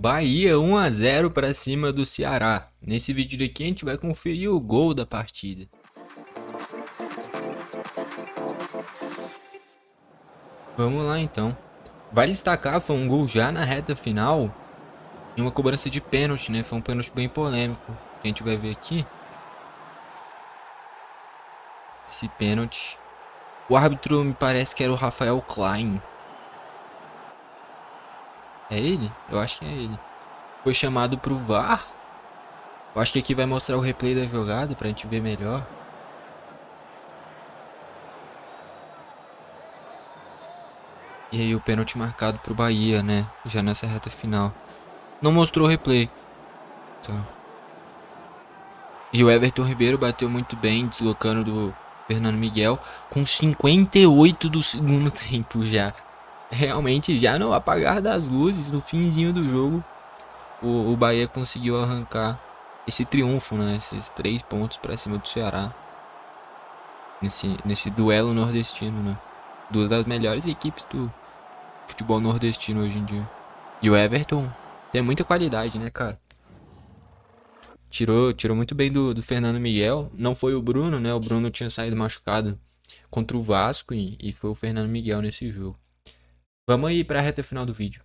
Bahia 1-0 para cima do Ceará. Nesse vídeo aqui a gente vai conferir o gol da partida. Vamos lá então. Vale destacar, foi um gol já na reta final e uma cobrança de pênalti, né? Foi um pênalti bem polêmico, que a gente vai ver aqui. Esse pênalti. O árbitro me parece que era o Rafael Klein. É ele? Eu acho que é ele. Foi chamado pro VAR. Eu acho que aqui vai mostrar o replay da jogada pra gente ver melhor. E aí o pênalti marcado pro Bahia, né? Já nessa reta final. Não mostrou o replay. Então. E o Everton Ribeiro bateu muito bem, deslocando do Fernando Miguel, com 58 do segundo tempo já. Realmente, já no apagar das luzes, no finzinho do jogo, o Bahia conseguiu arrancar esse triunfo, né? Esses 3 pontos para cima do Ceará. Nesse duelo nordestino, né? Duas das melhores equipes do futebol nordestino hoje em dia. E o Everton tem muita qualidade, né, cara? Tirou muito bem do Fernando Miguel. Não foi o Bruno, né? O Bruno tinha saído machucado contra o Vasco e foi o Fernando Miguel nesse jogo. Vamos aí para a reta final do vídeo.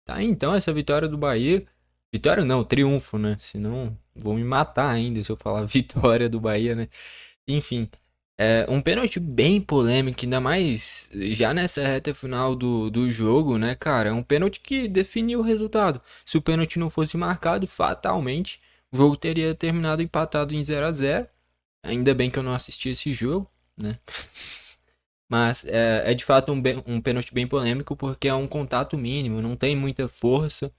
Tá, então essa vitória do Bahia. Vitória não, triunfo, né? Senão vou me matar ainda se eu falar vitória do Bahia, né? Enfim, um pênalti bem polêmico, ainda mais já nessa reta final do jogo, né, cara? É um pênalti que definiu o resultado. Se o pênalti não fosse marcado, fatalmente, o jogo teria terminado empatado em 0-0. Ainda bem que eu não assisti esse jogo, né? Mas é de fato um pênalti bem polêmico porque é um contato mínimo, não tem muita força.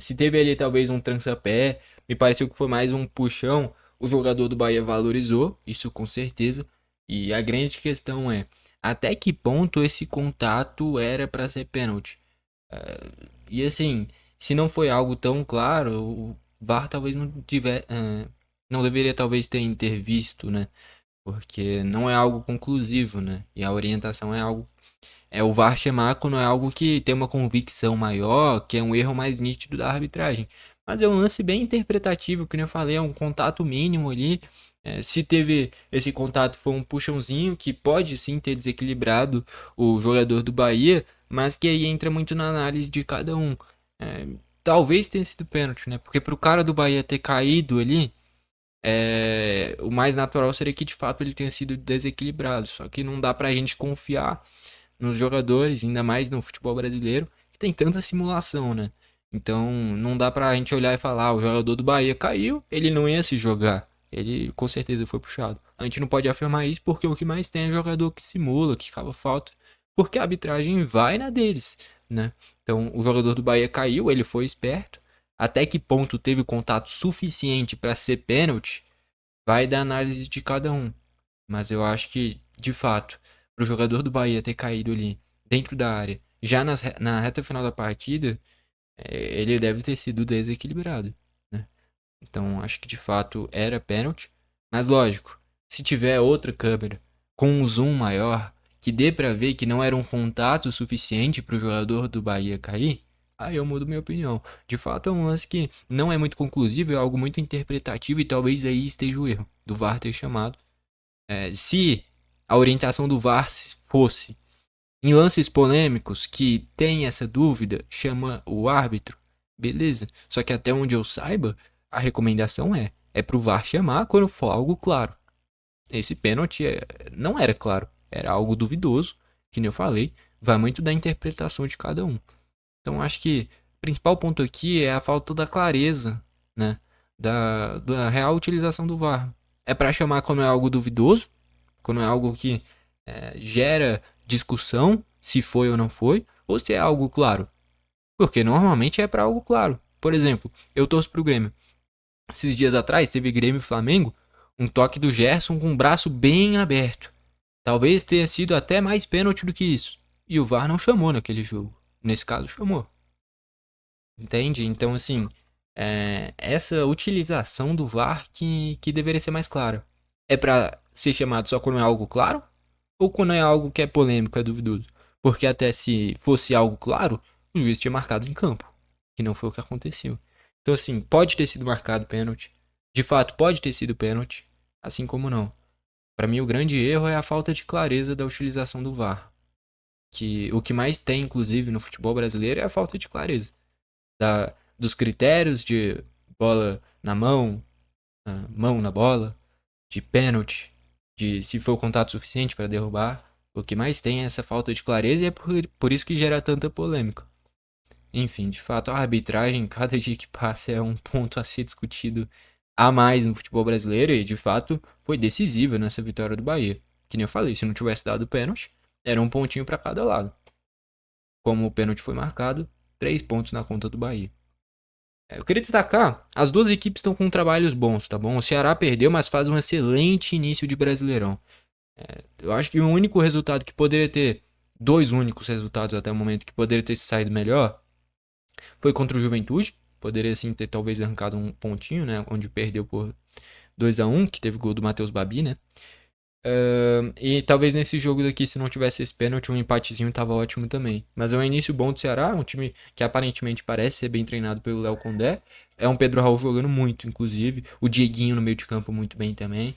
Se teve ali talvez um trança-pé, me pareceu que foi mais um puxão. O jogador do Bahia valorizou, isso com certeza. E a grande questão é até que ponto esse contato era para ser pênalti. E assim, se não foi algo tão claro, o VAR talvez não deveria talvez ter intervisto, né? Porque não é algo conclusivo, né? E a orientação é algo. O VAR chamar quando é algo que tem uma convicção maior, que é um erro mais nítido da arbitragem. Mas é um lance bem interpretativo, que nem eu falei, é um contato mínimo ali. Se teve esse contato, foi um puxãozinho que pode sim ter desequilibrado o jogador do Bahia, mas que aí entra muito na análise de cada um. É, talvez tenha sido pênalti, né? Porque pro cara do Bahia ter caído ali, o mais natural seria que de fato ele tenha sido desequilibrado. Só que não dá pra gente confiar nos jogadores, ainda mais no futebol brasileiro, que tem tanta simulação, né? Então não dá pra gente olhar e falar, o jogador do Bahia caiu, ele não ia se jogar. Ele com certeza foi puxado. A gente não pode afirmar isso porque o que mais tem é jogador que simula, que cava falta, porque a arbitragem vai na deles, né? Então o jogador do Bahia caiu, ele foi esperto. Até que ponto teve contato suficiente para ser pênalti, vai da análise de cada um. Mas eu acho que, de fato, para o jogador do Bahia ter caído ali dentro da área, já na reta final da partida, ele deve ter sido desequilibrado, né? Então acho que de fato era pênalti. Mas lógico, se tiver outra câmera com um zoom maior, que dê para ver que não era um contato suficiente para o jogador do Bahia cair, aí eu mudo minha opinião. De fato é um lance que não é muito conclusivo, é algo muito interpretativo e talvez aí esteja o erro do VAR ter chamado. Se a orientação do VAR fosse em lances polêmicos que tem essa dúvida, chama o árbitro, beleza. Só que até onde eu saiba, a recomendação é pro VAR chamar quando for algo claro. Esse pênalti não era claro, era algo duvidoso, que nem eu falei, vai muito da interpretação de cada um. Então acho que o principal ponto aqui é a falta da clareza, né, da real utilização do VAR. É para chamar quando é algo duvidoso, quando é algo que gera discussão se foi ou não foi, ou se é algo claro. Porque normalmente é para algo claro. Por exemplo, eu torço pro Grêmio. Esses dias atrás teve Grêmio e Flamengo, um toque do Gerson com o braço bem aberto. Talvez tenha sido até mais pênalti do que isso. E o VAR não chamou naquele jogo. Nesse caso, chamou. Entende? Então, assim, essa utilização do VAR que deveria ser mais clara. É para ser chamado só quando é algo claro? Ou quando é algo que é polêmico, é duvidoso? Porque até se fosse algo claro, o juiz tinha marcado em campo. que não foi o que aconteceu. Então, assim, pode ter sido marcado pênalti. De fato, pode ter sido pênalti, assim como não. Para mim, o grande erro é a falta de clareza da utilização do VAR. Que o que mais tem, inclusive, no futebol brasileiro é a falta de clareza. Dos critérios de bola na mão, mão na bola, de pênalti, de se foi o contato suficiente para derrubar. O que mais tem é essa falta de clareza e é por isso que gera tanta polêmica. Enfim, de fato, a arbitragem, cada dia que passa, é um ponto a ser discutido a mais no futebol brasileiro e, de fato, foi decisiva nessa vitória do Bahia. Que nem eu falei, se não tivesse dado pênalti, era um pontinho para cada lado. Como o pênalti foi marcado, 3 pontos na conta do Bahia. Eu queria destacar, as duas equipes estão com trabalhos bons, tá bom? O Ceará perdeu, mas faz um excelente início de Brasileirão. Eu acho que o único resultado que poderia ter, dois únicos resultados até o momento que poderia ter saído melhor, foi contra o Juventude. Poderia sim ter talvez arrancado um pontinho, né? Onde perdeu por 2-1, que teve gol do Matheus Babi, né? E talvez nesse jogo daqui, se não tivesse esse pênalti, um empatezinho tava ótimo também. Mas é um início bom do Ceará, um time que aparentemente parece ser bem treinado pelo Léo Condé. É um Pedro Raul jogando muito, inclusive. O Dieguinho no meio de campo muito bem também.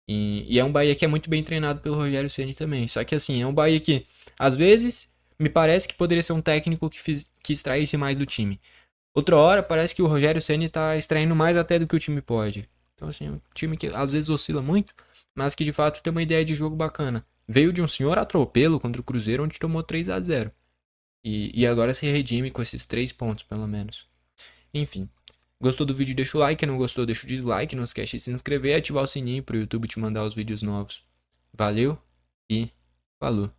E é um Bahia que é muito bem treinado pelo Rogério Ceni também. Só que assim, é um Bahia que, às vezes, me parece que poderia ser um técnico que extraísse mais do time. Outra hora, parece que o Rogério Ceni tá extraindo mais até do que o time pode. Então, assim, é um time que às vezes oscila muito, mas que de fato tem uma ideia de jogo bacana. Veio de um senhor atropelo contra o Cruzeiro, onde tomou 3-0. E agora se redime com esses 3 pontos, pelo menos. Enfim. Gostou do vídeo? Deixa o like. Não gostou? Deixa o dislike. Não esquece de se inscrever e ativar o sininho para o YouTube te mandar os vídeos novos. Valeu e falou!